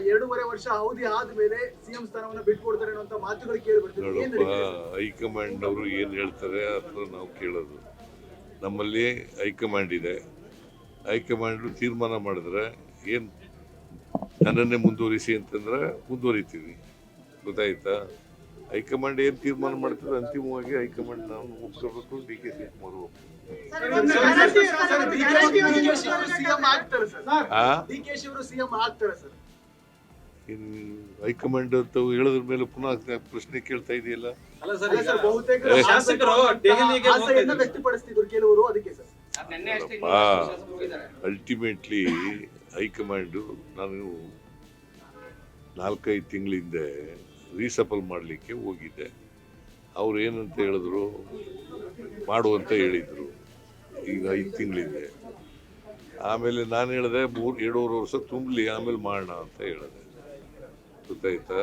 2.5 ವರ್ಷ ಅವಧಿ ಆದ್ಮೇಲೆ ಸಿಎಂ ಸ್ಥಾನವನ್ನ ಬಿಟ್ಕೊಡ್ತಾರೆ ಅನ್ನೋ ಮಾತುಗಳು ಕೇಳಿ ಬರ್ತಿದೆ. ಹೈಕಮಾಂಡ್ ಅವರು ಏನ್ ಹೇಳ್ತಾರೆ ಅಥವಾ ನಾವು ಕೇಳೋದು. ನಮ್ಮಲ್ಲಿ ಹೈಕಮಾಂಡ್ ಇದೆ. ಹೈಕಮಾಂಡ್ ತೀರ್ಮಾನ ಮಾಡಿದ್ರೆ ಏನ್ ನನ್ನನ್ನೇ ಮುಂದುವರಿಸಿ ಅಂತಂದ್ರೆ ಮುಂದುವರಿತೀವಿ. ಗೊತ್ತಾಯ್ತಾ? ಹೈಕಮಾಂಡ್ ಏನ್ ತೀರ್ಮಾನ ಮಾಡ್ತಾರೆ ಅಂತಿಮವಾಗಿ ಹೈಕಮಾಂಡ್ ನಾವು ಒಪ್ಕೋಬೇಕು. ಡಿ.ಕೆ. ಶಿವಕುಮಾರ್ ಹೈಕಮಾಂಡ್ ಅಂತ ಹೇಳಿದ್ರ ಮೇಲೆ ಪುನಃ ಪ್ರಶ್ನೆ ಕೇಳ್ತಾ ಇದೆಯಲ್ಲ. ಅಲ್ಟಿಮೇಟ್ಲಿ ಹೈಕಮಾಂಡ್ ನಾನು 4-5 ತಿಂಗಳಿಂದ ರೀಸಫಲ್ ಮಾಡಲಿಕ್ಕೆ ಹೋಗಿದ್ದೆ. ಅವ್ರು ಏನಂತ ಹೇಳಿದ್ರು, ಮಾಡುವಂತ ಹೇಳಿದ್ರು. ಈಗ 5 ತಿಂಗಳಿಂದ ಆಮೇಲೆ ನಾನು ಹೇಳಿದೆ 2.5 ವರ್ಷ ತುಂಬಲಿ ಆಮೇಲೆ ಮಾಡೋಣ ಅಂತ ಹೇಳಿದೆ. ಗೊತ್ತಾಯ್ತಾ?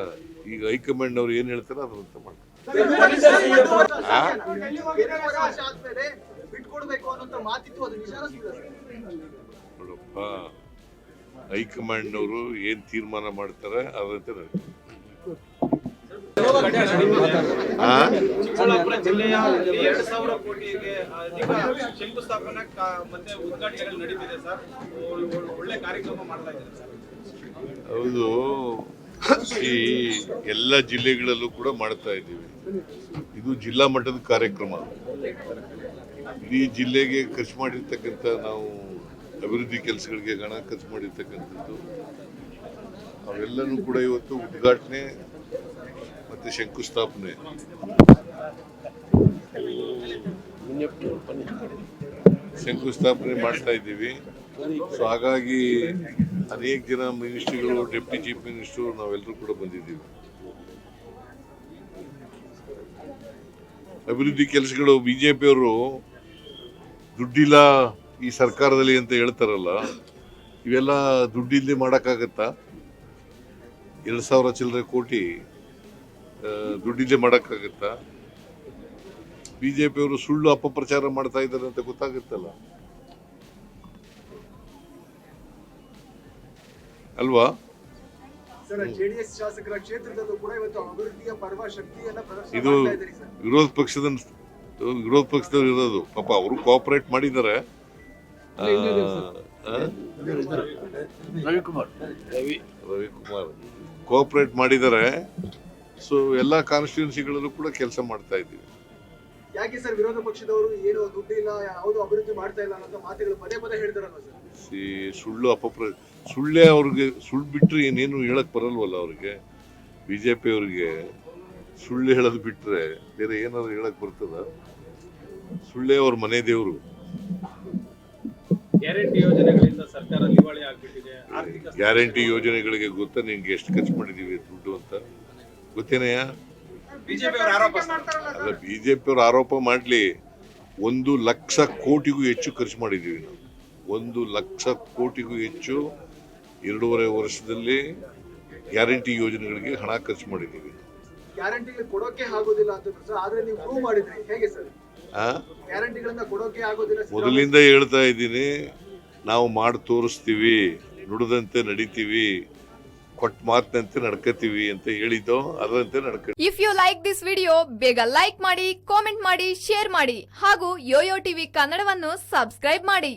ಈಗ ಹೈಕಮಾಂಡ್ ಅವ್ರು ಏನ್ ಹೇಳ್ತಾರೆ ಅದಂತ ಮಾಡ್ತಾರೆ. ನೋಡಪ್ಪ, ಹೈಕಮಾಂಡ್ ಅವರು ಏನ್ ತೀರ್ಮಾನ ಮಾಡ್ತಾರೆ ಅದಂತೆ ಚಿಕ್ಕಬಳ್ಳಾಪುರ ಜಿಲ್ಲೆಯ 2,000 ಕೋಟಿಗೆ ಶಂಕುಸ್ಥಾಪನೆ ಮತ್ತೆ ಉದ್ಘಾಟನೆಗಳು ನಡೀತಿದೆ ಸರ್. ಒಳ್ಳೆ ಕಾರ್ಯಕ್ರಮ ಮಾಡ್ತಾ ಇದ್ದಾರೆ ಸರ್. ಹೌದು, ಈ ಎಲ್ಲ ಜಿಲ್ಲೆಗಳಲ್ಲೂ ಕೂಡ ಮಾಡ್ತಾ ಇದ್ದೀವಿ. ಇದು ಜಿಲ್ಲಾ ಮಟ್ಟದ ಕಾರ್ಯಕ್ರಮ. ಇಡೀ ಜಿಲ್ಲೆಗೆ ಖರ್ಚು ಮಾಡಿರ್ತಕ್ಕಂಥ ನಾವು ಅಭಿವೃದ್ಧಿ ಕೆಲಸಗಳಿಗೆ ಹಣ ಖರ್ಚು ಮಾಡಿರ್ತಕ್ಕಂಥದ್ದು ಅವೆಲ್ಲನೂ ಕೂಡ ಇವತ್ತು ಉದ್ಘಾಟನೆ ಮತ್ತೆ ಶಂಕುಸ್ಥಾಪನೆ ಮಾಡ್ತಾ ಇದ್ದೀವಿ. ಸೊ ಹಾಗಾಗಿ ಅನೇಕ ಜನ ಮಿನಿಸ್ಟ್ರಿಗಳು, ಡೆಪ್ಟಿ ಚೀಫ್ ಮಿನಿಸ್ಟರ್, ನಾವೆಲ್ಲರೂ ಕೂಡ ಬಂದಿದ್ದೀವಿ. ಅಭಿವೃದ್ಧಿ ಕೆಲಸಗಳು ಬಿಜೆಪಿಯವರು ದುಡ್ಡಿಲ್ಲ ಈ ಸರ್ಕಾರದಲ್ಲಿ ಅಂತ ಹೇಳ್ತಾರಲ್ಲ, ಇವೆಲ್ಲ ದುಡ್ಡಿಲ್ಲದೆ ಮಾಡೋಕ್ಕಾಗತ್ತಾ? 2,000 ಚಿಲ್ಲರೆ ಕೋಟಿ ದುಡ್ಡಿಲ್ಲದೆ ಮಾಡೋಕ್ಕಾಗತ್ತಾ? ಬಿಜೆಪಿಯವರು ಸುಳ್ಳು ಅಪಪ್ರಚಾರ ಮಾಡ್ತಾ ಇದ್ದಾರೆ ಅಂತ ಗೊತ್ತಾಗುತ್ತಲ್ಲ ಅಲ್ವಾ? ಜೆಡಿಎಸ್ ಶಾಸಕರ ಕ್ಷೇತ್ರದಲ್ಲೂ ಕೂಡ ಇವತ್ತು ಅಭಿವೃದ್ಧಿಯ ಪರ್ವ ಶಕ್ತಿಯನ್ನ ಪ್ರದರ್ಶನ ಇದು ಮಾಡ್ತಾ ಇದ್ದಾರೆ ಸರ್. ವಿರೋಧ ಪಕ್ಷದವ್ರು ಇರೋದು. ಪಾಪ ಅವರು ಕೋಆಪರೇಟ್ ಮಾಡಿದ್ದಾರೆ. ರವಿಕುಮಾರ್ ಕೋಆಪರೇಟ್ ಮಾಡಿದ್ದಾರೆ. ಸೊ ಎಲ್ಲಾ ಕಾನ್ಸ್ಟಿಟ್ಯೂನ್ಸಿಗಳಲ್ಲೂ ಕೂಡ ಕೆಲಸ ಮಾಡ್ತಾ ಇದ್ದೀವಿ. ಯಾಕೆ ಸರ್ ವಿರೋಧ ಪಕ್ಷದವರು ಏನು ದುಡ್ಡಿಲ್ಲ, ಯಾವುದು ಅಭಿವೃದ್ಧಿ ಮಾಡ್ತಾ ಇಲ್ಲ ಅನ್ನೋ ಮಾತುಗಳು ಪದೇ ಪದೇ ಹೇಳ್ತಾರಲ್ವ ಸರ್? ಸುಳ್ಳೇ ಅವ್ರಿಗೆ. ಸುಳ್ಳು ಬಿಟ್ರೆ ಏನೇನು ಹೇಳಕ್ ಬರಲ್ವಲ್ಲ ಅವ್ರಿಗೆ. ಬಿಜೆಪಿ ಅವ್ರಿಗೆ ಸುಳ್ಳು ಹೇಳೋದು ಬಿಟ್ರೆ ಬೇರೆ ಏನಾದ್ರು ಹೇಳಕ್ ಬರ್ತದ? ಸುಳ್ಳೇ ಅವ್ರ ಮನೆ ದೇವರು. ಗ್ಯಾರಂಟಿ ಯೋಜನೆಗಳಿಂದ ಸರ್ಕಾರ ದಿವಾಳಿ ಆಗ್ಬಿಟ್ಟಿದೆ. ಗ್ಯಾರಂಟಿ ಯೋಜನೆಗಳಿಗೆ ಗೊತ್ತಾ ನಿನ್ಗೆ ಎಷ್ಟು ಖರ್ಚು ಮಾಡಿದೀವಿ ದುಡ್ಡು ಅಂತ? ಗೊತ್ತೇನೆಯ? ಅಲ್ಲ, ಬಿಜೆಪಿ ಅವರು ಆರೋಪ ಮಾಡ್ಲಿ. 1 ಲಕ್ಷ ಕೋಟಿಗೂ ಹೆಚ್ಚು ಖರ್ಚು ಮಾಡಿದೀವಿ ನಾವು. 1 ಲಕ್ಷ ಕೋಟಿಗೂ ಹೆಚ್ಚು 2.5 ವರ್ಷದಲ್ಲಿ ಗ್ಯಾರಂಟಿ ಯೋಜನೆಗಳಿಗೆ ಹಣ ಖರ್ಚು ಮಾಡಿದೀವಿ. ಗ್ಯಾರಂಟಿಗಳು ಕೊಡೋಕೆ ಆಗೋದಿಲ್ಲ ಅಂತ ಸರ್, ಆದ್ರೆ ನೀವು ಪ್ರೂವ್ ಮಾಡಿದ್ರಿ. ಹೇಗೆ ಸರ್ ಗ್ಯಾರಂಟಿಗಳನ್ನ ಕೊಡೋಕೆ ಆಗೋದಿಲ್ಲ? ಮೊದಲಿಂದ ಹೇಳ್ತಾ ಇದ್ದೀನಿ, ನಾವು ಮಾಡಿ ತೋರಿಸ್ತೀವಿ, ನುಡಿದಂತೆ ನಡಿತೀವಿ, ಕೊಟ್ಟ ಮಾತಿನಂತೆ ನಡ್ಕತೀವಿ ಅಂತ ಹೇಳಿದ್ದೋ ಅದರಂತೆ ನಡ್ಕ. If you like this video, ಬೇಗ ಲೈಕ್ ಮಾಡಿ, ಕಾಮೆಂಟ್ ಮಾಡಿ, ಶೇರ್ ಮಾಡಿ ಹಾಗೂ ಯೋಯೋ ಟಿವಿ ಕನ್ನಡವನ್ನು ಸಬ್ಸ್ಕ್ರೈಬ್ ಮಾಡಿ.